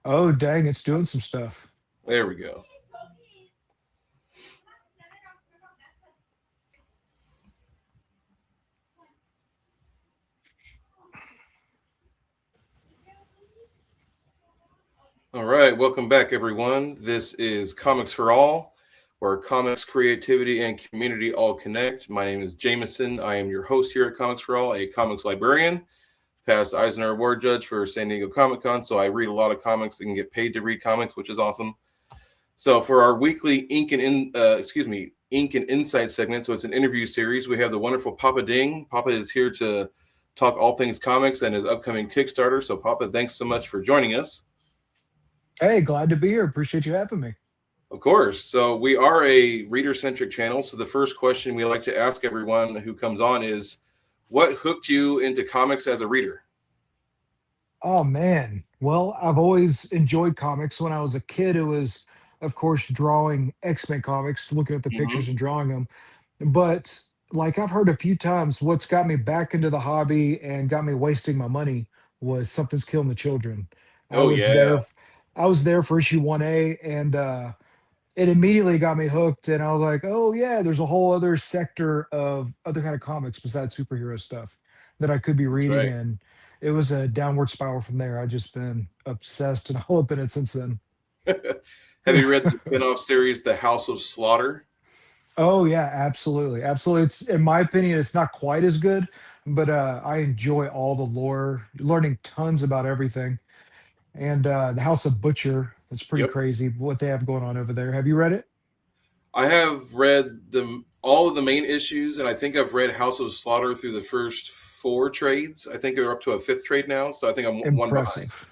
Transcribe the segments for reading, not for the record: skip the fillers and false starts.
Oh, dang, it's doing some stuff. There we go. All right, welcome back, everyone. This is Comics for All, where comics, creativity, and community all connect. My name is Jameson. I am your host here at Comics for All, a comics librarian, past Eisner Award judge for San Diego Comic Con. So I read a lot of comics and get paid to read comics, which is awesome. So for our weekly Ink and Insight segment, so it's an interview series. We have the wonderful Papa Ding. Papa is here to talk all things comics and his upcoming Kickstarter. So Papa, thanks so much for joining us. Hey, glad to be here. Appreciate you having me. Of course. So we are a reader-centric channel. So the first question we like to ask everyone who comes on is, what hooked you into comics as a reader? Oh man. Well, I've always enjoyed comics. When I was a kid, it was, of course, drawing X-Men comics, looking at the Hmm. pictures and drawing them. But like I've heard a few times, what's got me back into the hobby and got me wasting my money was Something's Killing the Children. I Oh was yeah, there, I was there for issue 1A, and it immediately got me hooked. And I was like, oh yeah, there's a whole other sector of other kind of comics besides superhero stuff that I could be that's reading. right. And it was a downward spiral from there. I've just been obsessed and all up in it since then. Have you read the spin-off series, The House of Slaughter? Oh yeah, absolutely, absolutely. It's, in my opinion, it's not quite as good, but I enjoy all the lore, learning tons about everything. And the House of Butcher, it's pretty Yep. crazy what they have going on over there. Have you read it? I have read all of the main issues, and I think I've read House of Slaughter through the first four trades. I think they're up to a fifth trade now, so I think I'm one behind. Impressive.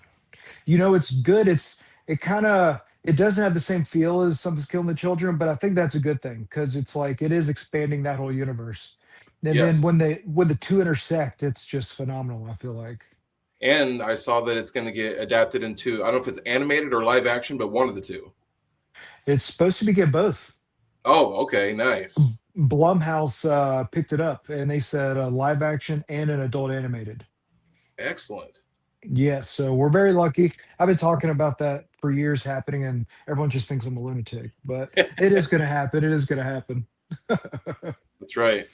You know, it's good. It kind of, it doesn't have the same feel as Something's Killing the Children, but I think that's a good thing because it's like it is expanding that whole universe. And then Yes, when the two intersect, it's just phenomenal, I feel like. and I saw that it's going to get adapted into, I don't know if it's animated or live action, but one of the two. It's supposed to be get both. Oh, okay, nice. Blumhouse picked it up and they said live action and an adult animated. Excellent. Yes, so we're very lucky. I've been talking about that for years happening, and everyone just thinks I'm a lunatic, but it is going to happen. It is going to happen. That's right.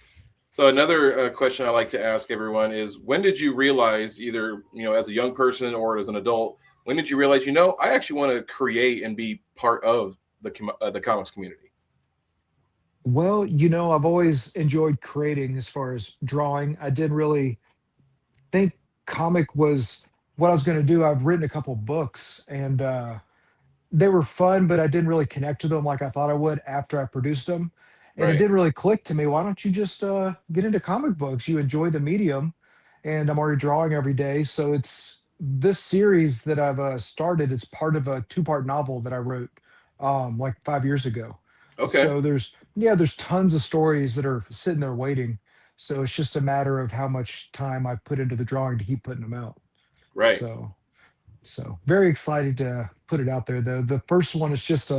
So another question I like to ask everyone is, when did you realize, either as a young person or as an adult, when did you realize, I actually want to create and be part of the comics community? Well, you know, I've always enjoyed creating as far as drawing. I didn't really think comic was what I was going to do. I've written a couple books and they were fun, but I didn't really connect to them like I thought I would after I produced them. And it Right. didn't really click to me. Why don't you just get into comic books? You enjoy the medium, and I'm already drawing every day. So it's this series that I've started. It's part of a two-part novel that I wrote like 5 years ago. Okay. So there's tons of stories that are sitting there waiting. So it's just a matter of how much time I put into the drawing to keep putting them out. Right. So very excited to put it out there. The first one is just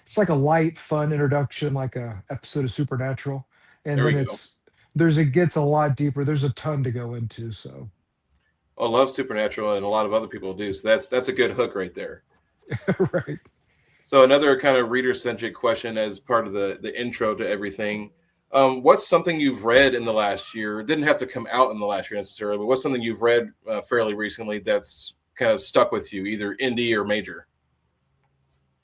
it's like a light, fun introduction, like a episode of Supernatural, and There then we go. it gets a lot deeper. There's a ton to go into. So I love Supernatural, and a lot of other people do. So that's a good hook right there. right. So another kind of reader centric question as part of the intro to everything. What's something you've read in the last year? It didn't have to come out in the last year necessarily, but what's something you've read fairly recently that's kind of stuck with you, either indie or major?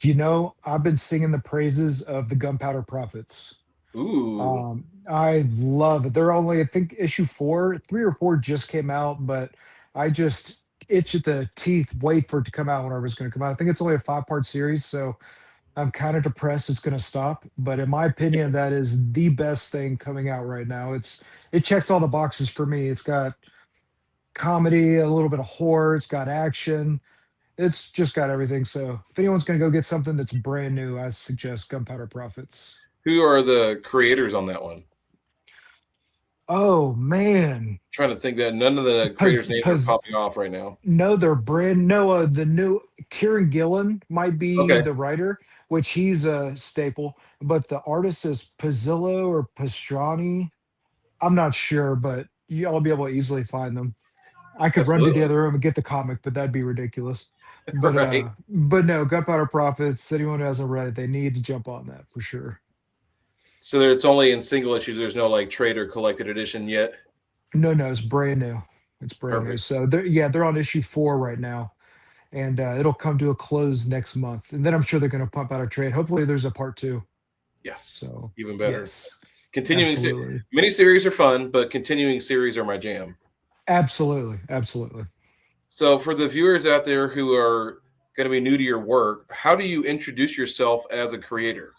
You know, I've been singing the praises of the Gunpowder Prophets. Ooh, I love it. They're only, I think, issue four, three or four just came out, but I just itch at the teeth, wait for it to come out whenever it's going to come out. I think it's only a 5-part series, so I'm kind of depressed it's going to stop. But in my opinion, that is the best thing coming out right now. It checks all the boxes for me. It's got comedy, a little bit of horror, it's got action, it's just got everything. So if anyone's going to go get something that's brand new, I suggest Gunpowder Profits. who are the creators on that one? Oh man, Trying to think that none of the creators' names are because popping off right now. no, they're brand Noah. The new Kieran Gillen might be Okay, the writer, which he's a staple, but the artist is Pizzillo or Pastrani. I'm not sure, but y'all be able to easily find them. I could run to the Absolutely. other room and get the comic, but that'd be ridiculous. Right. But no, Gunpowder Profits, anyone who hasn't read it, they need to jump on that for sure. So it's only in single issues. There's no like trade or collected edition yet. No, no, it's brand new. It's brand new. Perfect. So they're on issue 4 right now, and it'll come to a close next month. And then I'm sure they're going to pump out a trade. Hopefully, there's a part 2. Yes. So Even better. yes, Continuing absolutely, mini series are fun, but continuing series are my jam. absolutely, absolutely. So for the viewers out there who are going to be new to your work, how do you introduce yourself as a creator?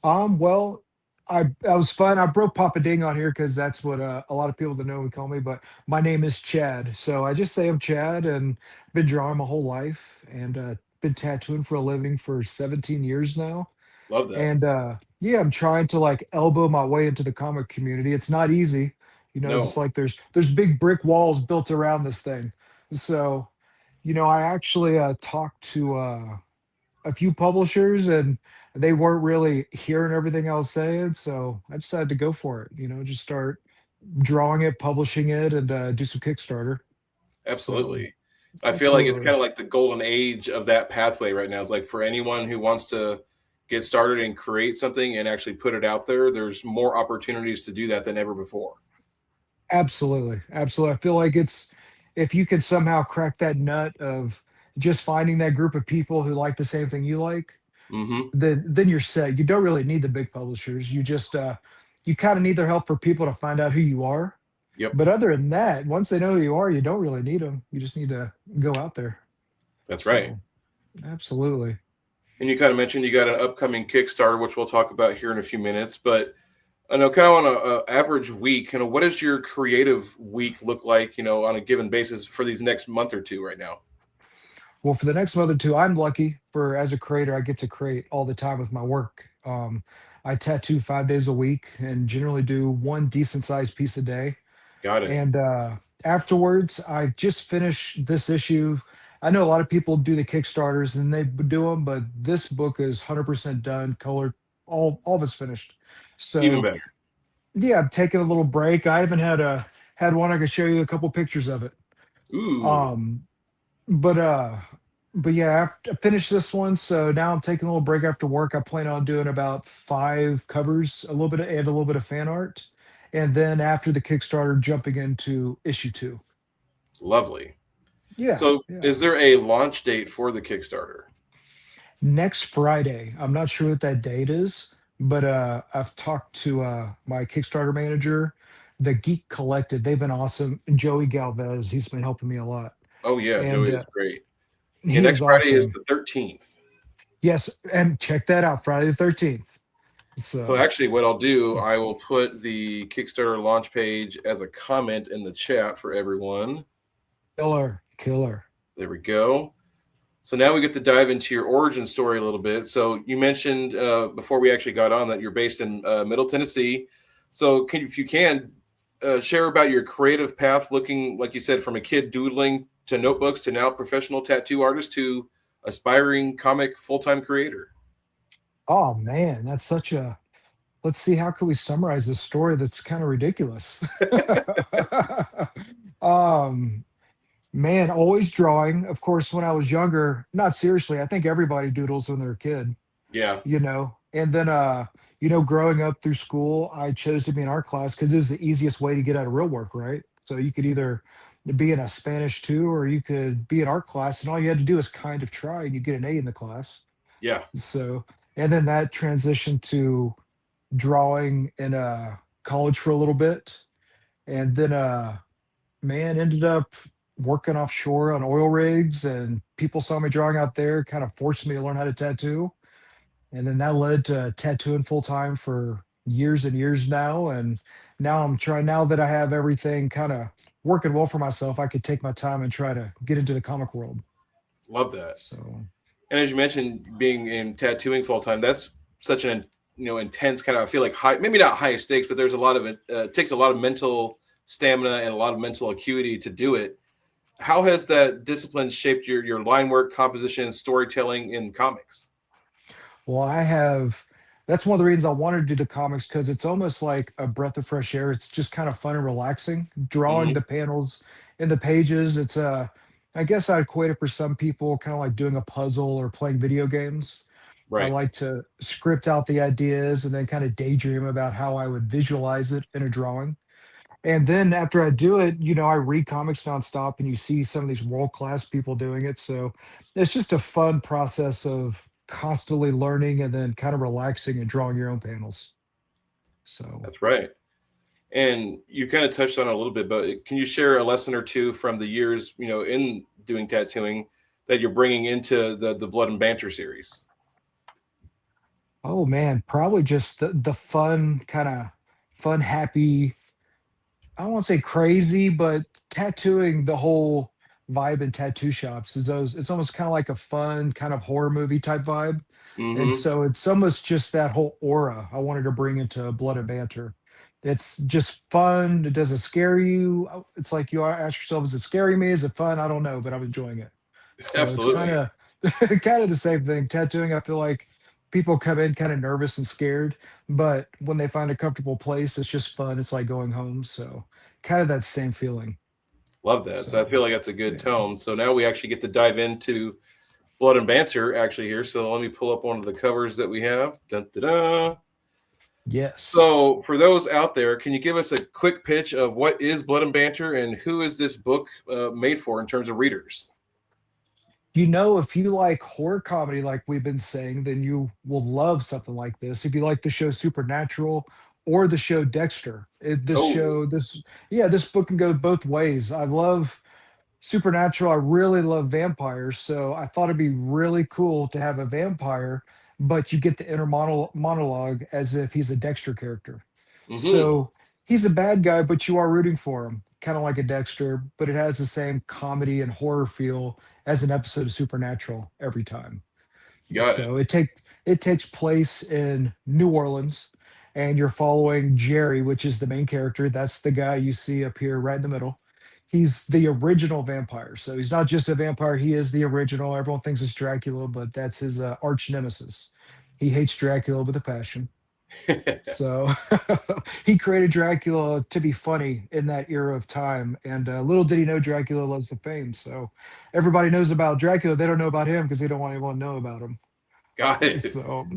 Well, I was fun. I broke Papa Ding on here because that's what a lot of people that know me call me. But my name is Chad, so I just say I'm Chad, and been drawing my whole life, and been tattooing for a living for 17 years now. Love that. And yeah, I'm trying to like elbow my way into the comic community. It's not easy, just No. like there's big brick walls built around this thing. So, I actually talked to a few publishers, and they weren't really hearing everything I was saying. So I decided to go for it, just start drawing it, publishing it, and do some Kickstarter. So Absolutely. I feel like it's absolutely. kind of like the golden age of that pathway right now. It's like for anyone who wants to get started and create something and actually put it out there, there's more opportunities to do that than ever before. Absolutely. Absolutely. I feel like it's if you can somehow crack that nut of just finding that group of people who like the same thing you like, Hmm. then you're set. You don't really need the big publishers. You kind of need their help for people to find out who you are. Yep, But other than that, once they know who you are, you don't really need them. You just need to go out there. that's right. So absolutely. And you kind of mentioned you got an upcoming Kickstarter, which we'll talk about here in a few minutes. But I know, kind of on a average week, what does your creative week look like? On a given basis for these next month or two right now. Well, for the next month or two, I'm lucky for as a creator, I get to create all the time with my work. I tattoo 5 days a week and generally do one decent sized piece a day. Got it. And afterwards, I just finished this issue. I know a lot of people do the Kickstarters and they do them, but this book is 100% done, colored, all of it's finished. Even So better. yeah, I'm taking a little break. I haven't had one. I could show you a couple pictures of it. Ooh, Um, but yeah, I finished this one, so now I'm taking a little break after work. I plan on doing about 5 covers, a little bit of fan art, and then after the Kickstarter, jumping into issue 2. lovely. Yeah, So, is yeah. there a launch date for the Kickstarter? Next Friday. I'm not sure what that date is, but I've talked to my Kickstarter manager, the Geek Collective. They've been awesome. Joey Galvez, he's been helping me a lot, Oh yeah, Joey and is great. Yeah, he next is Friday is awesome. the 13th. Yes, and check that out, Friday the 13th. So So actually, what I'll do, I will put the Kickstarter launch page as a comment in the chat for everyone. killer, killer. There we go. So now we get to dive into your origin story a little bit. So you mentioned before we actually got on that you're based in Middle Tennessee. So if you can, share about your creative path, looking like you said from a kid doodling to notebooks to now professional tattoo artist to aspiring comic full time creator. Oh man, that's such a let's see, how can we summarize this story that's kind of ridiculous? um Man, always drawing. Of course, when I was younger, not seriously, I think everybody doodles when they're a kid, Yeah, And then growing up through school, I chose to be in art class because it was the easiest way to get out of real work, right? So you could either be in a Spanish 2 or you could be in art class, and all you had to do is kind of try and you get an A in the class. yeah, So and then that transitioned to drawing in college for a little bit. And then man, ended up working offshore on oil rigs, and people saw me drawing out there, kind of forced me to learn how to tattoo. And then that led to tattooing full time for years and years now. And now that I have everything kind of working well for myself, I could take my time and try to get into the comic world. love that. So And as you mentioned, being in tattooing full time, that's such an intense kind of. I feel like high, maybe not high stakes, but there's a lot of it. It takes a lot of mental stamina and a lot of mental acuity to do it. How has that discipline shaped your line work, composition, storytelling in comics? well, that's one of the reasons I wanted to do the comics, because it's almost like a breath of fresh air. It's just kind of fun and relaxing. Drawing Hmm. the panels in the pages. It's I guess I equate it for some people kind of like doing a puzzle or playing video games. I Right. like to script out the ideas and then kind of daydream about how I would visualize it in a drawing. And then after I do it, I read comics nonstop and you see some of these world-class people doing it. So it's just a fun process of constantly learning and then kind of relaxing and drawing your own panels. So, That's right. And you kind of touched on it a little bit, but can you share a lesson or two from the years, in doing tattooing that you're bringing into the Blood and Banter series? oh man, probably just the fun kind of fun, happy, I won't say crazy, but tattooing the whole vibe in tattoo shops is those it's almost kind of like a fun kind of horror movie type vibe. And Hmm. so it's almost just that whole aura I wanted to bring into Blood and Banter. It's just fun. It doesn't scare you. It's like you ask yourself, is it scaring me? Is it fun? I don't know, but I'm enjoying it. So it's kind Absolutely. of kind of the same thing. Tattooing, I feel like people come in kind of nervous and scared, but when they find a comfortable place, it's just fun. It's like going home. So kind of that same feeling. Love that. So I So feel like that's a good yeah. tone. So now we actually get to dive into Blood and Banter actually here. So let me pull up one of the covers that we have. Dun, dun, dun. Yes. So for those out there, can you give us a quick pitch of what is Blood and Banter and who is this book made for in terms of readers? If you like horror comedy, like we've been saying, then you will love something like this. If you like the show Supernatural or the show Dexter, Oh, yeah, this book can go both ways. I love Supernatural. I really love vampires, so I thought it'd be really cool to have a vampire, but you get the inner monologue as if he's a Dexter character. mm-hmm. So he's a bad guy, but you are rooting for him, kind of like a Dexter, but it has the same comedy and horror feel as an episode of Supernatural every time. Got it. So it takes place in New Orleans, and you're following Jerry, which is the main character. That's the guy you see up here right in the middle. He's the original vampire. So he's not just a vampire, he is the original. Everyone thinks it's Dracula, but that's his arch nemesis. He hates Dracula with a passion. So he created Dracula to be funny in that era of time. And little did he know Dracula loves the fame. So everybody knows about Dracula. They don't know about him because they don't want anyone to know about him. Got it. So,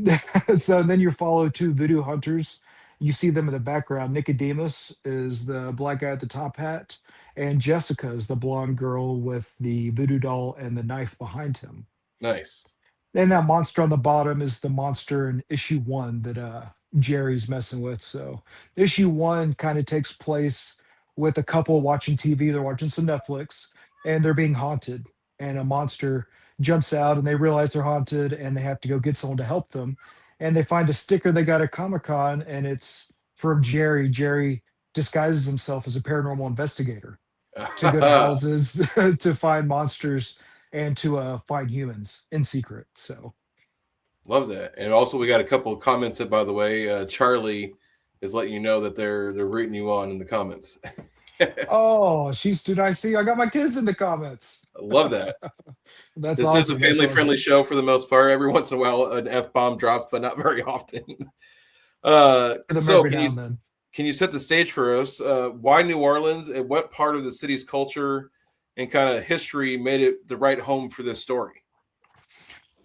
so then you follow two voodoo hunters. You see them in the background. Nicodemus is the black guy at the top hat, and Jessica is the blonde girl with the voodoo doll and the knife behind him. Nice. And that monster on the bottom is the monster in issue one that Jerry's messing with. So issue one kind of takes place with a couple watching TV. They're watching some Netflix and they're being haunted. And a monster jumps out and they realize they're haunted and they have to go get someone to help them. And they find a sticker they got at Comic Con and it's from Jerry. Jerry disguises himself as a paranormal investigator to go to houses to find monsters and to find humans in secret. So, Love that. And also, we got a couple of comments that, by the way, Charlie is letting you know that they're rooting you on in the comments. I oh, she's too nice. See, I got my kids in the comments. love that. That's This is a awesome. That's family friendly awesome. show for the most part. Every once in a while, an F bomb drops, but not very often. For them So every can now you and then. set the stage for us? Why New Orleans, and what part of the city's culture and kind of history made it the right home for this story?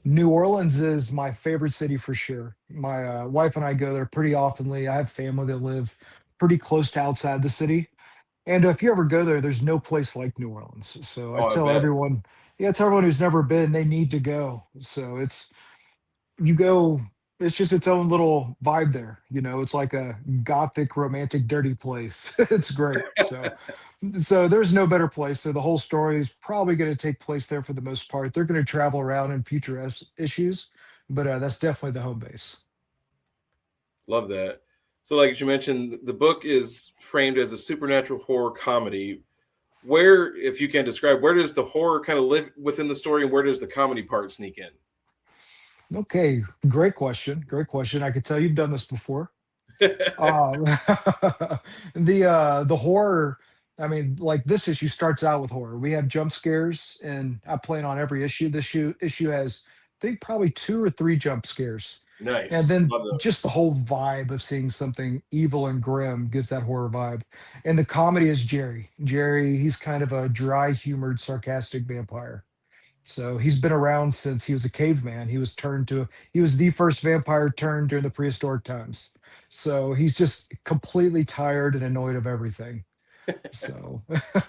New Orleans is my favorite city for sure. My wife and I go there pretty oftenly. I have family that live pretty close to outside the city. And if you ever go there, there's no place like New Orleans. So I Oh, I tell bet. everyone, yeah, tell everyone who's never been, they need to go. So you go, it's just its own little vibe there. It's like a gothic, romantic, dirty place. It's great. So there's no better place. So the whole story is probably going to take place there for the most part. They're going to travel around in future issues, but that's definitely the home base. Love that. So, like you mentioned, the book is framed as a supernatural horror comedy. Where, if you can describe, where does the horror kind of live within the story, and where does the comedy part sneak in? Okay, great question. Great question. I could tell you've done this before. Um, the horror. I mean, like this issue starts out with horror. We have jump scares, and I plan on every issue. This issue has, I think, probably two or three jump scares. And Nice. then Love just those. the whole vibe of seeing something evil and grim gives that horror vibe. And the comedy is Jerry. Jerry, he's kind of a dry humored, sarcastic vampire. So he's been around since he was a caveman. He was the first vampire turned during the prehistoric times. So he's just completely tired and annoyed of everything. So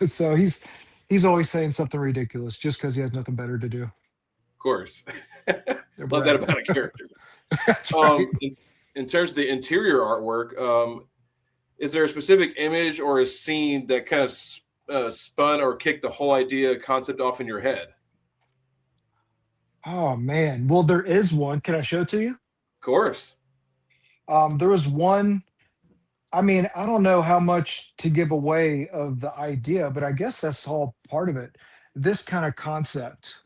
so he's always saying something ridiculous just because he has nothing better to do. Of course. Love that Right. about a character. That's right. In terms of the interior artwork, is there a specific image or a scene that kind of spun or kicked the whole idea concept off in your head? Oh man. Well, there is one. Can I show it to you? Of course. There was one. I mean, I don't know how much to give away of the idea, but I guess that's all part of it. This kind of concept.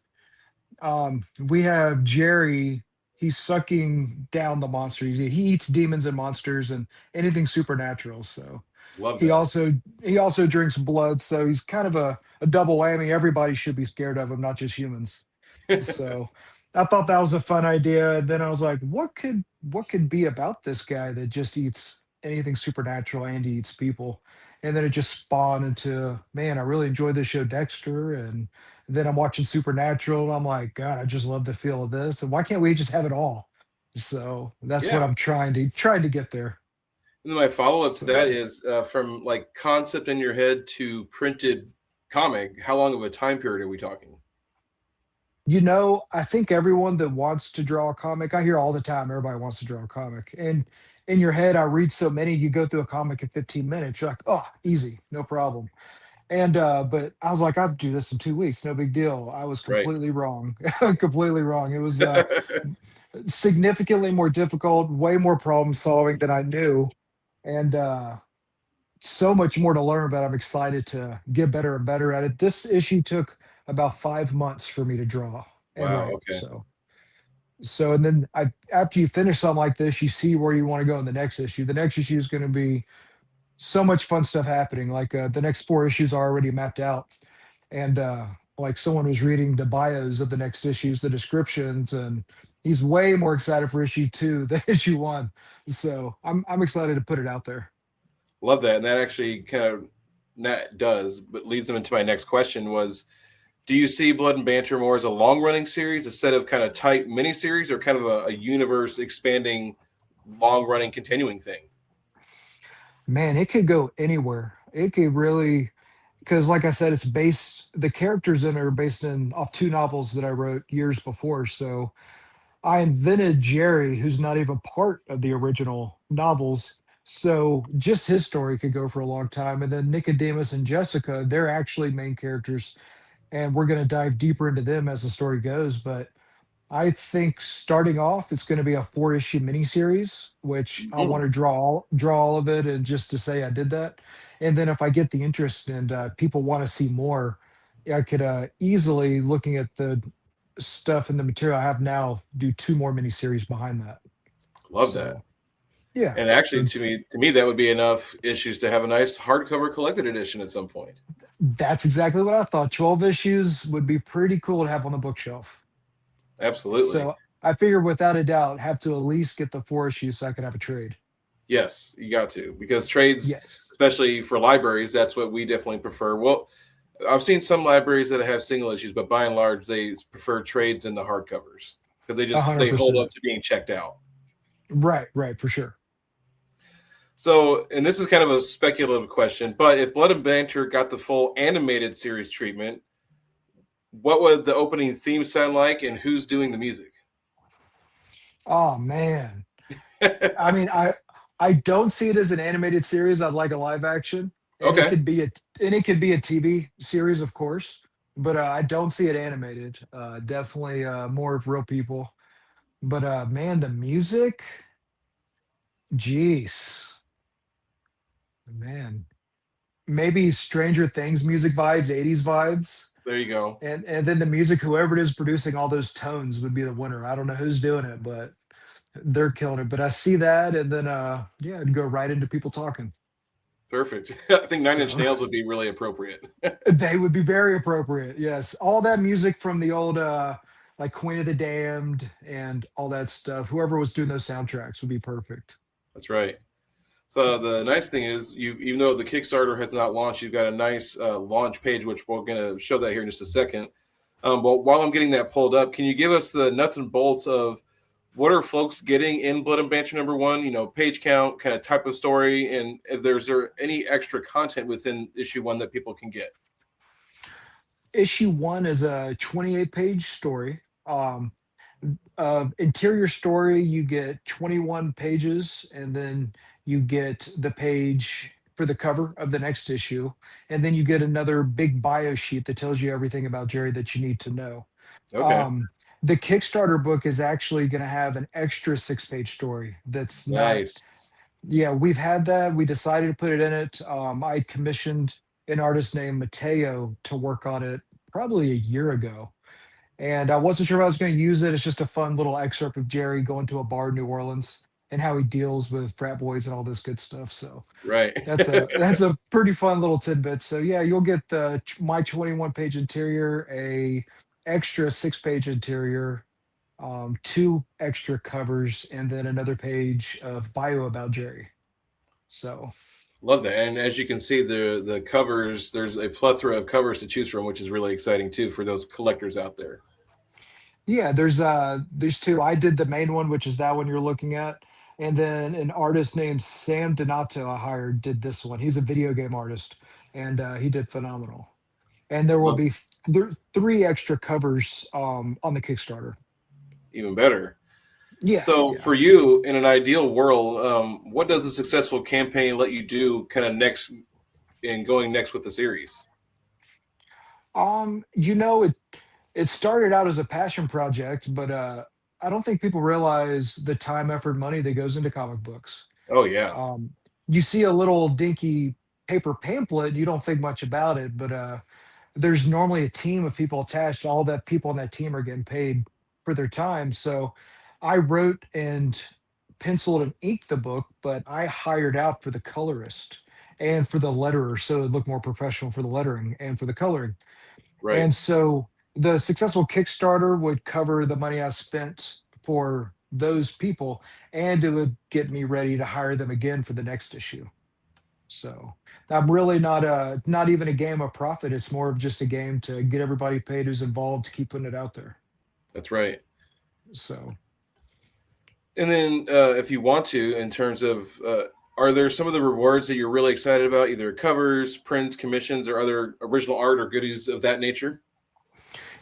We have Jerry. He's sucking down the monsters. He eats demons and monsters and anything supernatural. So Love he that. also he also drinks blood. So he's kind of a double whammy. Everybody should be scared of him, not just humans. So I thought that was a fun idea. And then I was like, what could be about this guy that just eats anything supernatural and he eats people? And then it just spawned into, man, I really enjoyed this show Dexter. And then I'm watching Supernatural. And I'm like, God, I just love the feel of this. And why can't we just have it all? So that's what Yeah. I'm trying to get there. And then my follow up to So that is from like concept in your head to printed comic. How long of a time period are we talking? I think everyone that wants to draw a comic, I hear all the time, everybody wants to draw a comic. And in your head, I read so many, you go through a comic in 15 minutes. You're like, oh, easy, no problem. And but I was like, I'll do this in 2 weeks, no big deal. I was Right. completely wrong. Completely wrong. It was significantly more difficult, way more problem solving than I knew. And so much more to learn, but I'm excited to get better and better at it. This issue took about 5 months for me to draw and Wow. write. Okay. And then after you finish something like this, you see where you want to go in the next issue. The next issue is going to be so much fun stuff happening. Like the next four issues are already mapped out, and like someone was reading the bios of the next issues, the descriptions, and he's way more excited for issue two than issue one. So I'm excited to put it out there. Love that. And that actually kind of that does, but leads them into my next question was, do you see Blood and Banter more as a long running series instead of kind of tight miniseries or kind of a universe expanding, long running, continuing thing? Man, it could go anywhere. It could really, because like I said, the characters in it are based in off two novels that I wrote years before. So I invented Jerry, who's not even part of the original novels. So just his story could go for a long time. And then Nicodemus and Jessica, they're actually main characters. And we're going to dive deeper into them as the story goes. But I think starting off, it's going to be a four-issue miniseries, which I want Mhm. to draw all of it, and just to say I did that. And then if I get the interest and people want to see more, I could easily, looking at the stuff and the material I have now, do two more miniseries behind that. Love that. So yeah, And actually, so to me, that would be enough issues to have a nice hardcover collected edition at some point. that's exactly what I thought. 12 issues would be pretty cool to have on the bookshelf. Absolutely. So I figured without a doubt have to at least get the four issues so I could have a trade. Yes, you got to because trades, Yes. especially for libraries, that's what we definitely prefer. Well, I've seen some libraries that have single issues, but by and large, they prefer trades in the hardcovers because A hundred they hold up percent. to being checked out. Right, right, for sure. So, and this is kind of a speculative question, but if Blood and Banter got the full animated series treatment, what would the opening theme sound like, and who's doing the music? Oh man. I mean, I don't see it as an animated series. I'd like a live action, and Okay, it could be a TV series, of course. But I don't see it animated. Definitely more of real people. But man, the music, jeez, man, maybe Stranger Things music vibes, '80s vibes, there you go. and then the music, whoever it is producing all those tones would be the winner. I don't know who's doing it, but they're killing it. But I see that, and then yeah, it'd go right into people talking. Perfect. I think Nine Inch So Nails would be really appropriate. they would be very appropriate. Yes, all that music from the old like Queen of the Damned and all that stuff. Whoever was doing those soundtracks would be perfect. That's right. So the Yes. nice thing is, even though the Kickstarter has not launched, you've got a nice launch page, which we're going to show that here in just a second. But while I'm getting that pulled up, can you give us the nuts and bolts of what are folks getting in Blood and Banter #1? Page count, kind of type of story, and if there's there any extra content within issue 1 that people can get. Issue one is a 28-page story. Interior story, you get 21 pages, and then you get the page for the cover of the next issue. And then you get another big bio sheet that tells you everything about Jerry that you need to know. Okay, Um, the Kickstarter book is actually going to have an extra 6-page story that's not, nice, yeah, we've had that. We decided to put it in it. I commissioned an artist named Mateo to work on it probably a year ago, and I wasn't sure if I was going to use it. It's just a fun little excerpt of Jerry going to a bar in New Orleans and how he deals with frat boys and all this good stuff. So right. that's a pretty fun little tidbit. So yeah, you'll get my 21-page interior, a extra 6-page interior, two extra covers, and then another page of bio about Jerry. So Love that. And as you can see, the covers, there's a plethora of covers to choose from, which is really exciting too for those collectors out there. yeah, there's two. I did the main one, which is that one you're looking at. And then an artist named Sam Donato I hired did this one. He's a video game artist, and he did phenomenal. And there will Love be three extra covers on the Kickstarter. even better. Yeah, So yeah. for you, in an ideal world, what does a successful campaign let you do kind of next and going next with the series? It started out as a passion project, but I don't think people realize the time, effort, money that goes into comic books. Oh yeah, Um, you see a little dinky paper pamphlet, you don't think much about it, but there's normally a team of people attached. All that people on that team are getting paid for their time. So I wrote and penciled and inked the book, but I hired out for the colorist and for the letterer, so it looked more professional for the lettering and for the coloring. right. And so the successful Kickstarter would cover the money I spent for those people, and it would get me ready to hire them again for the next issue. So I'm really not even a game of profit. It's more of just a game to get everybody paid who's involved to keep putting it out there. That's right. So And then, if you want to, in terms of, are there some of the rewards that you're really excited about, either covers, prints, commissions, or other original art or goodies of that nature?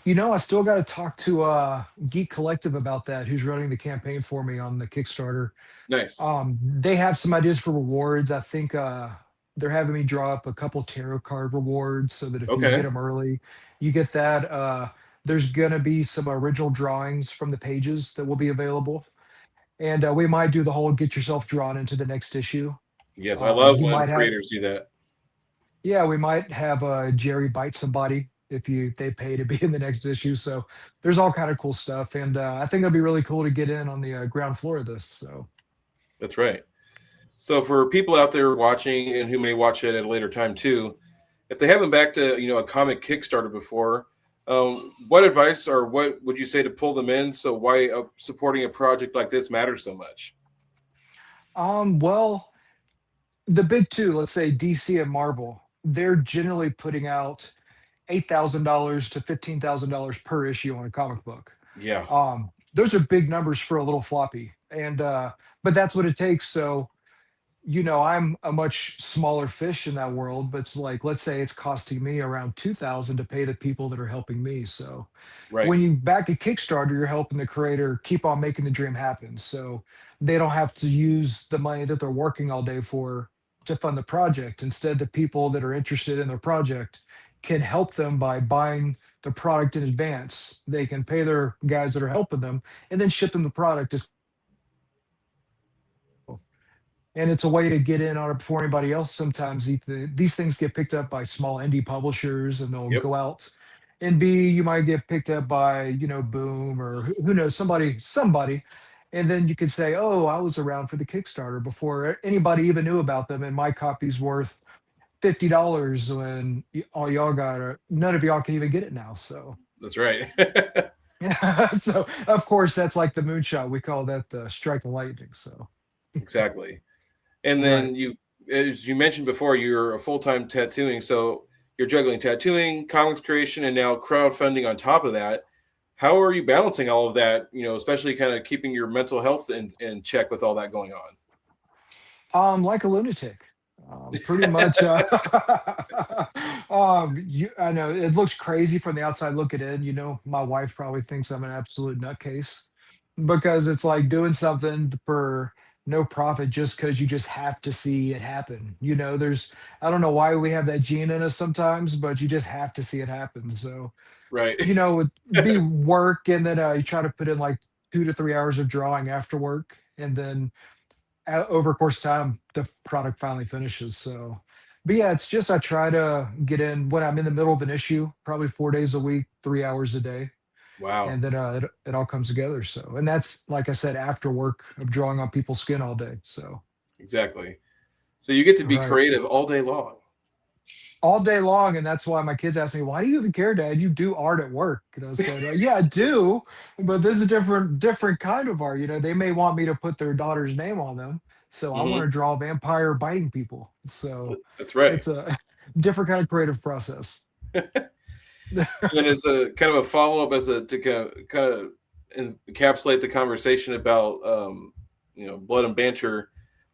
I still got to talk to Geek Collective about that, who's running the campaign for me on the Kickstarter. Nice. They have some ideas for rewards. I think they're having me draw up a couple tarot card rewards so that if you get Okay. them early, you get that. There's gonna be some original drawings from the pages that will be available, and we might do the whole get yourself drawn into the next issue. Yes, I love You when might have, creators do that. yeah, we might have Jerry bite somebody if they pay to be in the next issue. So there's all kind of cool stuff, and I think it'll be really cool to get in on the ground floor of this. So. That's right. So for people out there watching and who may watch it at a later time too, if they haven't backed a comic Kickstarter before, what advice or what would you say to pull them in? So why supporting a project like this matters so much? Well, the big two, let's say DC and Marvel, they're generally putting out $8,000 to $15,000 per issue on a comic book. Yeah, Those are big numbers for a little floppy, and but that's what it takes. So I'm a much smaller fish in that world, but it's like, let's say it's costing me around 2,000 to pay the people that are helping me. So right, when you back a Kickstarter, you're helping the creator keep on making the dream happen. So they don't have to use the money that they're working all day for to fund the project. Instead, the people that are interested in their project can help them by buying the product in advance. They can pay their guys that are helping them and then ship them the product as, and it's a way to get in on it before anybody else. Sometimes these things get picked up by small indie publishers, and they'll yep, go out. And B, you might get picked up by Boom, or who knows, somebody, and then you could say, "Oh, I was around for the Kickstarter before anybody even knew about them, and my copy's worth $50 when all y'all got none of y'all can even get it now." So that's right. So of course that's like the moonshot. We call that the strike of lightning. So Exactly. And right. then you, as you mentioned before, you're a full time tattooing. So you're juggling tattooing, comics creation, and now crowdfunding on top of that. How are you balancing all of that? Especially kind of keeping your mental health in check with all that going on. Like a lunatic. Pretty much. I know it looks crazy from the outside looking in. My wife probably thinks I'm an absolute nutcase because it's like doing something for no profit just because you just have to see it happen. I don't know why we have that gene in us sometimes, but you just have to see it happen. So, Right. it'd be work, and then you try to put in like 2 to 3 hours of drawing after work, and then over course of time, the product finally finishes. So, but yeah, it's just I try to get in when I'm in the middle of an issue, probably 4 days a week, 3 hours a day, Wow. and then it all comes together. So, and that's like I said, after work of drawing on people's skin all day. So, Exactly. So you get to be right, creative all day long. all day long, and that's why my kids ask me, "Why do you even care, Dad? You do art at work?" And I said, "Yeah, I do, but this is a different kind of art. They may want me to put their daughter's name on them, so I want Hmm. to draw a vampire biting people. So That's right. it's a different kind of creative process." And as a kind of a follow up, as a to kind of encapsulate the conversation about blood and banter,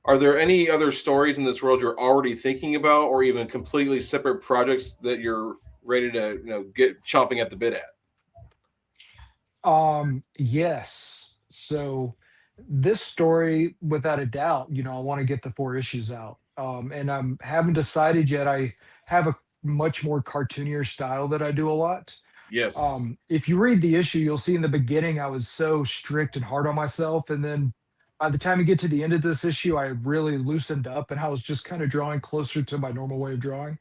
are there any other stories in this world you're already thinking about, or even completely separate projects that you're ready to get chomping at the bit at? Yes. So this story, without a doubt, I want to get the 4 issues out. And I haven't decided yet. I have a much more cartoonier style that I do a lot. Yes. If you read the issue, you'll see in the beginning I was so strict and hard on myself, and then by the time you get to the end of this issue, I really loosened up, and I was just kind of drawing closer to my normal way of drawing.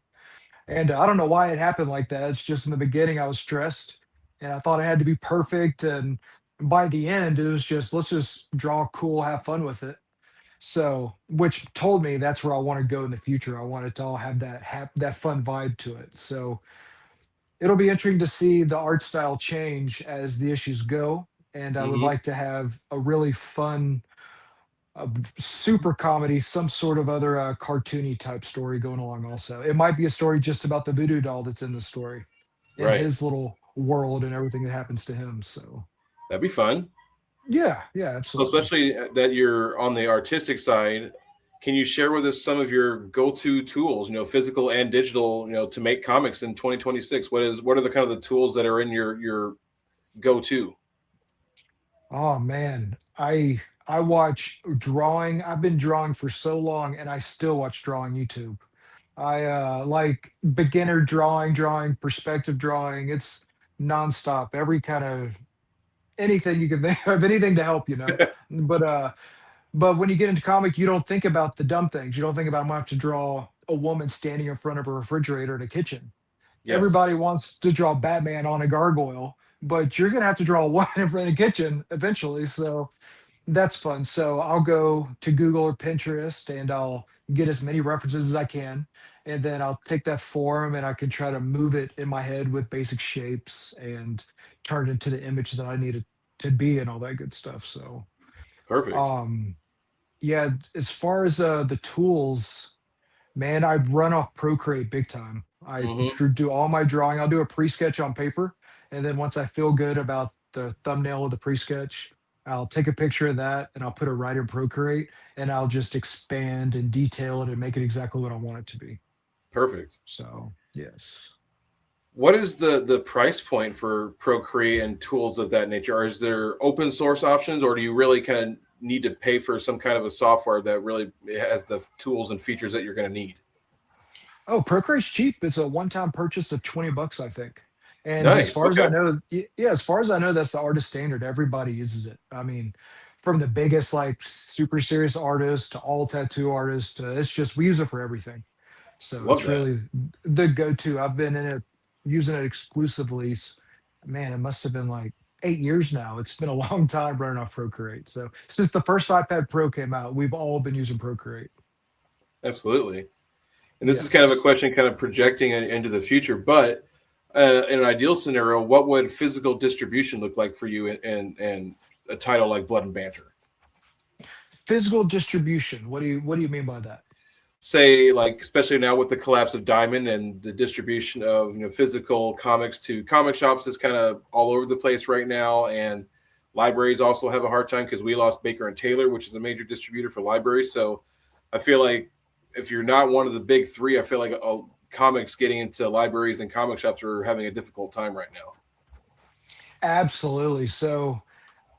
And I don't know why it happened like that. It's just in the beginning I was stressed, and I thought I had to be perfect, and by the end it was just let's just draw cool, have fun with it. So, which told me that's where I want to go in the future. I want it to all have that fun vibe to it. So, it'll be interesting to see the art style change as the issues go. And I would Hmm. like to have a really fun, super comedy, some sort of other cartoony type story going along. Also, it might be a story just about the voodoo doll that's in the story, in Right. his little world and everything that happens to him. So, That'd be fun. yeah, yeah, So absolutely. especially that you're on the artistic side, can you share with us some of your go-to tools, physical and digital, to make comics in 2026? What are the kind of the tools that are in your go-to? Oh man, I watch drawing. I've been drawing for so long, and I still watch drawing YouTube. I like beginner drawing, perspective drawing. It's nonstop. Every kind of anything you can think of, anything to help. But but when you get into comic, you don't think about the dumb things. You don't think about I'm gonna have to draw a woman standing in front of a refrigerator in a kitchen. Yes, Everybody wants to draw Batman on a gargoyle, but you're gonna have to draw one in front of a kitchen eventually. So that's fun. So I'll go to Google or Pinterest and I'll get as many references as I can. And then I'll take that form and I can try to move it in my head with basic shapes and turn it into the image that I need it to be and all that good stuff. So, perfect. um, yeah, as far as the tools, man, I run off Procreate big time. I Hmm. do all my drawing. I'll do a pre-sketch on paper, and then once I feel good about the thumbnail of the pre-sketch, I'll take a picture of that and I'll put it right in Procreate, and I'll just expand and detail it and make it exactly what I want it to be. Perfect. So, yes. What is the price point for Procreate and tools of that nature? Or is there open source options, or do you really kind of need to pay for some kind of a software that really has the tools and features that you're going to need? Oh, Procreate's cheap. It's a one-time purchase of $20, I think. And as Nice. far as I Okay. know, yeah, as far as I know, that's the artist standard. Everybody uses it. I mean, from the biggest like super serious artists to all tattoo artists, it's just we use it for everything. So Love it's that. really the go-to. I've been in it using it exclusively. Man, it must have been like 8 years now. It's been a long time running off Procreate. So since the first iPad Pro came out, we've all been using Procreate. Absolutely. And this is kind of a Yes. question kind of projecting into the future, but In an ideal scenario, what would physical distribution look like for you in a title like Blood and Banter? Physical distribution. What do you mean by that? Say, like, especially now with the collapse of Diamond and the distribution of physical comics to comic shops is kind of all over the place right now, and libraries also have a hard time because we lost Baker and Taylor, which is a major distributor for libraries. So I feel like if you're not one of the big three, I feel like comics getting into libraries and comic shops are having a difficult time right now. Absolutely. So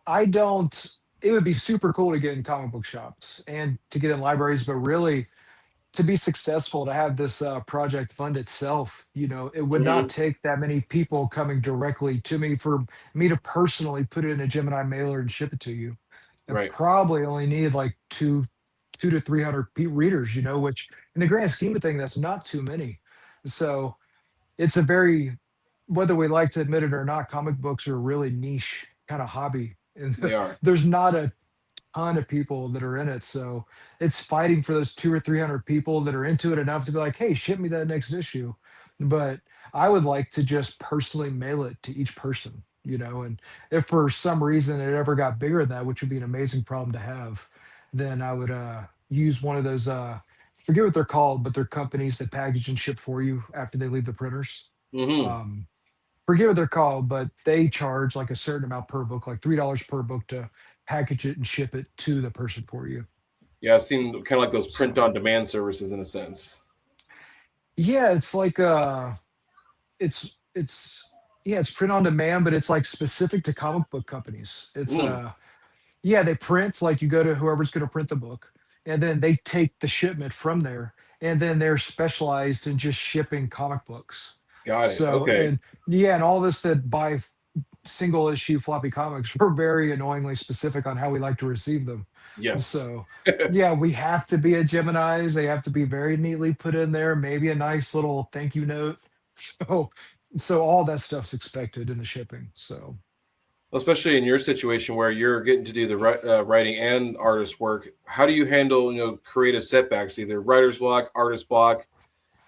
I don't. It would be super cool to get in comic book shops and to get in libraries, but really to be successful to have this project fund itself, it would not Hmm. take that many people coming directly to me for me to personally put it in a Gemini mailer and ship it to you. I Right. probably only need like two to 300 readers, which in the grand scheme of things, that's not too many. So it's a very, whether we like to admit it or not, comic books are a really niche kind of hobby. And They are. there's not a ton of people that are in it. So it's fighting for those two or 300 people that are into it enough to be like, hey, ship me that next issue. But I would like to just personally mail it to each person, and if for some reason it ever got bigger than that, which would be an amazing problem to have, then I would use one of those, I forget what they're called, but they're companies that package and ship for you after they leave the printers. Hmm. Um, Forget what they're called, but they charge like a certain amount per book, like $3 per book to package it and ship it to the person for you. Yeah, I've seen kind of like those print So on demand services in a sense. yeah, it's like it's yeah, it's print on demand, but it's like specific to comic book companies. It's Mm, yeah, they print, like you go to whoever's going to print the book, and then they take the shipment from there, and then they're specialized in just shipping comic books. got it. So Okay. and yeah, and all this that buy single issue floppy comics, we're very annoyingly specific on how we like to receive them. Yes. So yeah, we have to be a Gemini's. They have to be very neatly put in there, maybe a nice little thank you note. So all that stuff's expected in the shipping. So Especially in your situation where you're getting to do the writing and artist work, how do you handle creative setbacks, either writer's block, artist block?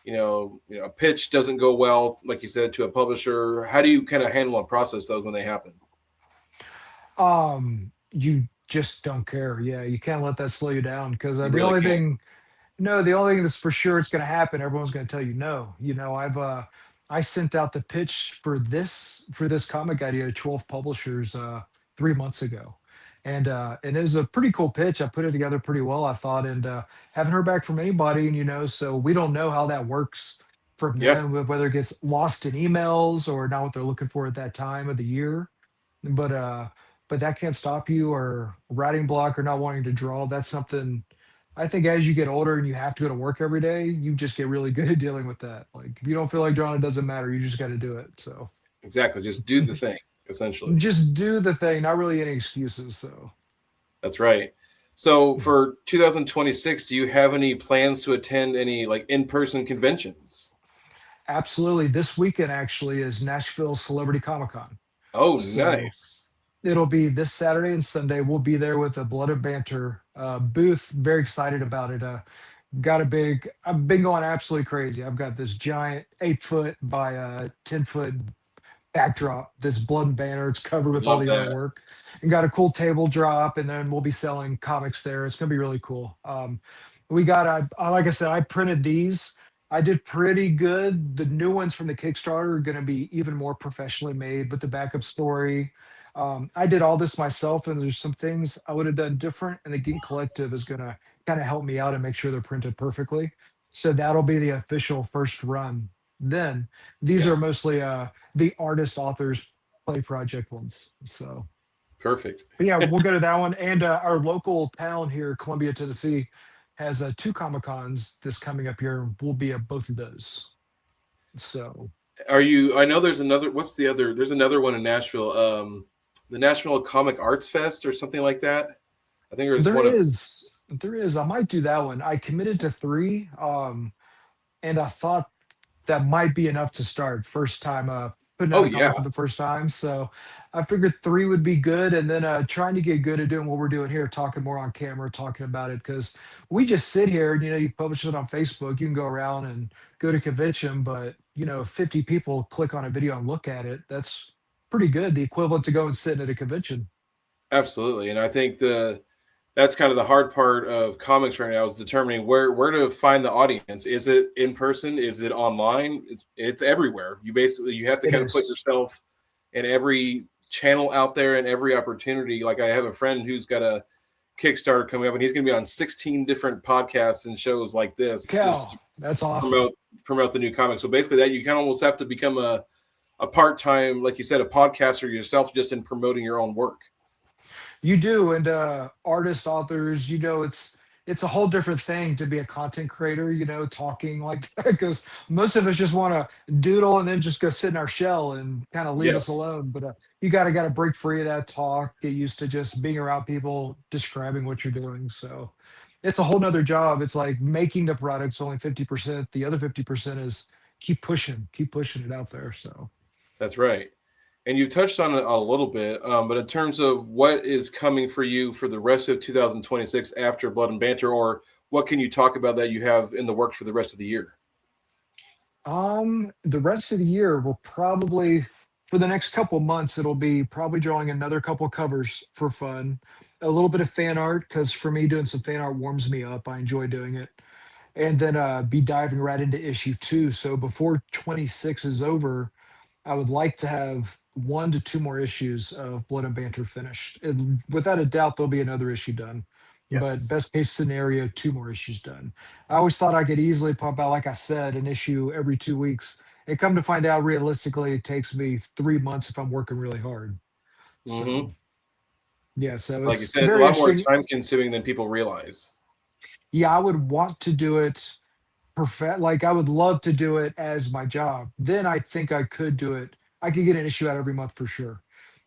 A pitch doesn't go well, like you said, to a publisher. How do you kind of handle and process those when they happen? you just don't care. Yeah, you can't let that slow you down because You the really only can't. thing no, the only thing that's for sure it's going to happen, everyone's going to tell you no. I sent out the pitch for this comic idea to 12 publishers 3 months ago. And it was a pretty cool pitch. I put it together pretty well, I thought, and haven't heard back from anybody, and so we don't know how that works from Yeah, them, whether it gets lost in emails or not what they're looking for at that time of the year. But that can't stop you, or writing block, or not wanting to draw. That's something I think as you get older and you have to go to work every day, you just get really good at dealing with that. Like if you don't feel like drawing, it doesn't matter. You just got to do it. So exactly. Just do the thing, essentially. just do the thing, not really any excuses. So That's right. So for 2026, do you have any plans to attend any like in-person conventions? absolutely. This weekend actually is Nashville Celebrity Comic Con. Oh, So nice. it'll be this Saturday and Sunday. We'll be there with a Blood and Banter booth. Very excited about it. I've been going absolutely crazy. I've got this giant 8 foot by 10 foot backdrop, this blood and banner. It's covered with all Love the that. artwork and got a cool table drop. And then we'll be selling comics there. It's gonna be really cool. We got like I said, I printed these. I did pretty good. The new ones from the Kickstarter are going to be even more professionally made with the backup story. I did all this myself, and there's some things I would have done different. And the Geek Collective is going to kind of help me out and make sure they're printed perfectly. So that'll be the official first run. Then these are Yes. mostly the artist authors play project ones. So, Perfect. but yeah, we'll go to that one. And our local town here, Columbia, Tennessee, has two Comic Cons this coming up here. We'll be at both of those. So Are you? I know there's another. What's the other? There's another one in Nashville. The National Comic Arts Fest or something like that. I think there's one. there is. I might do that one. I committed to three, and I thought that might be enough to start first time putting Oh out a yeah, comic for the first time. So I figured three would be good, and then trying to get good at doing what we're doing here, talking more on camera, talking about it, because we just sit here and you publish it on Facebook, you can go around and go to convention, but if 50 people click on a video and look at it, that's pretty good. The equivalent to going sitting at a convention. absolutely. And I think that's kind of the hard part of comics right now is determining where to find the audience. Is it in person? Is it online? It's everywhere. You have to It kind of put is. yourself in every channel out there and every opportunity. Like I have a friend who's got a Kickstarter coming up, and he's going to be on 16 different podcasts and shows like this just to Cal, that's awesome. promote the new comic. So basically, that you kind of almost have to become a part time, like you said, a podcaster yourself, just in promoting your own work. You do, and artists, authors, it's a whole different thing to be a content creator, talking like that, because most of us just want to doodle and then just go sit in our shell and kind of leave us Yes, alone. But you got to break free of that talk, get used to just being around people describing what you're doing. So it's a whole nother job. It's like making the product's only 50%. The other 50% is keep pushing it out there. So. that's right. And you touched on it a little bit, but in terms of what is coming for you for the rest of 2026 after Blood and Banter, or what can you talk about that you have in the works for the rest of the year? The rest of the year will probably, for the next couple months, it'll be probably drawing another couple covers for fun, a little bit of fan art, because for me, doing some fan art warms me up. I enjoy doing it. And then be diving right into issue two. So before 26 is over, I would like to have one to two more issues of Blood and Banter finished. And without a doubt, there'll be another issue done. But Yes. best case scenario, two more issues done. I always thought I could easily pump out, like I said, an issue every 2 weeks. And come to find out, realistically, it takes me 3 months if I'm working really hard. Hmm. So, yeah, so Like you it's said, it's a very lot more interesting. time consuming than people realize. Yeah, I would want to do it perfect. Like, I would love to do it as my job. Then I think I could do it. I could get an issue out every month for sure.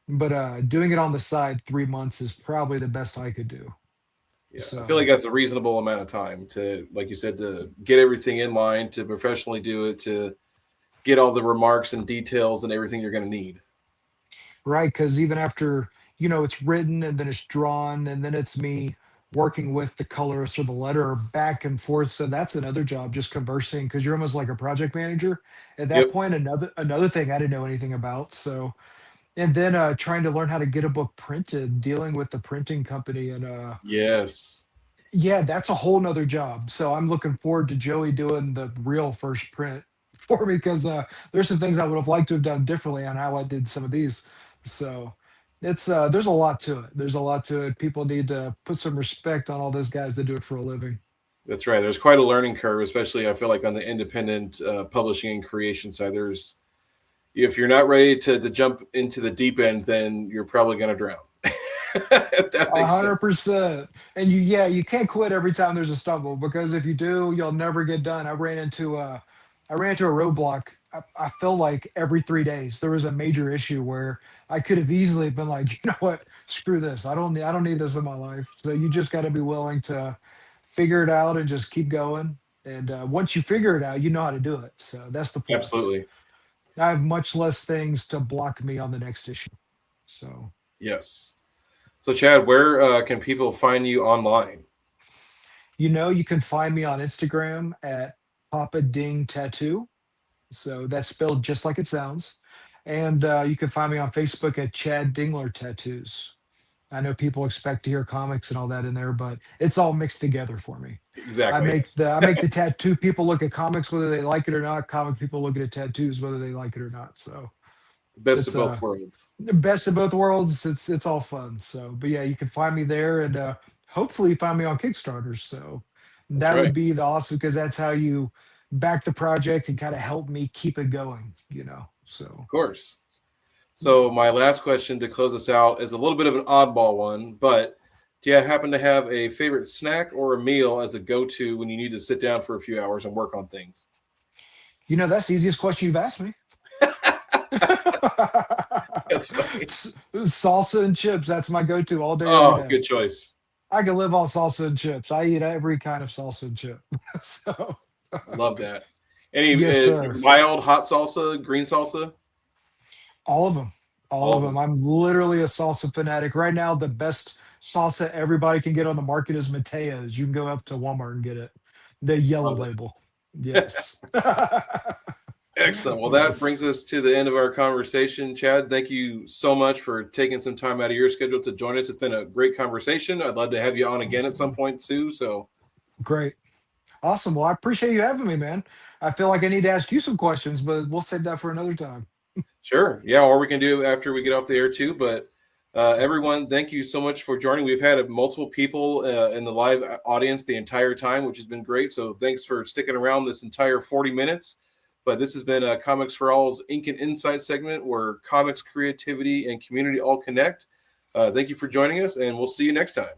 But doing it on the side 3 months is probably the best I could do. Yeah, I feel like So, that's a reasonable amount of time to, like you said, to get everything in line, to professionally do it, to get all the remarks and details and everything you're going to need. right, because even after it's written and then it's drawn and then it's me working with the colorist or the letterer back and forth. So that's another job, just conversing, because you're almost like a project manager at that Yep. point. Another thing I didn't know anything about. So, and then trying to learn how to get a book printed, dealing with the printing company, and Yes. yeah, that's a whole nother job. So I'm looking forward to Joey doing the real first print for me, because there's some things I would have liked to have done differently on how I did some of these. So it's there's a lot to it. There's a lot to it. People need to put some respect on all those guys that do it for a living. That's right. There's quite a learning curve, especially I feel like on the independent publishing and creation side. There's if you're not ready to jump into the deep end, then you're probably going to drown. If that A makes hundred sense. percent. And you can't quit every time there's a stumble, because if you do, you'll never get done. I ran into a roadblock. I feel like every 3 days there was a major issue where I could have easily been like, you know what, screw this. I don't need this in my life. So you just got to be willing to figure it out and just keep going. And once you figure it out, you know how to do it. So that's the plus. Absolutely. I have much less things to block me on the next issue. So. Yes. So, Chad, where can people find you online? You can find me on Instagram at Papa Ding Tattoo. So that's spelled just like it sounds. And you can find me on Facebook at Chad Dingler Tattoos. I know people expect to hear comics and all that in there, but it's all mixed together for me. Exactly. I make the tattoo people look at comics whether they like it or not. Comic people look at tattoos whether they like it or not. So The best it's of both worlds. the best of both worlds. It's all fun. So, but yeah, you can find me there, and hopefully find me on Kickstarter. So That's that would right. be the awesome, because that's how you back the project and kind of help me keep it going. Of So course. yeah. So, my last question to close us out is a little bit of an oddball one, but do you happen to have a favorite snack or a meal as a go to when you need to sit down for a few hours and work on things? That's the easiest question you've asked me. That's funny. Salsa and chips. That's my go-to all day, every Oh, day. good choice. I can live on salsa and chips. I eat every kind of salsa and chip. So Love that. Any yes, sir. mild hot salsa, green salsa? All of them. All All of of them. them. I'm literally a salsa fanatic. Right now, the best salsa everybody can get on the market is Matea's. You can go up to Walmart and get it. The yellow Love label. Yes. Excellent. Well, that brings Yes. us to the end of our conversation. Chad, thank you so much for taking some time out of your schedule to join us. It's been a great conversation. I'd love to have you on again at some Awesome. point too. So, Great. Awesome. Well, I appreciate you having me, man. I feel like I need to ask you some questions, but we'll save that for another time. sure. Yeah, or we can do after we get off the air too. But everyone, thank you so much for joining. We've had multiple people in the live audience the entire time, which has been great. So thanks for sticking around this entire 40 minutes. But this has been Comics for All's Ink and Insight segment where comics, creativity, and community all connect. Thank you for joining us, and we'll see you next time.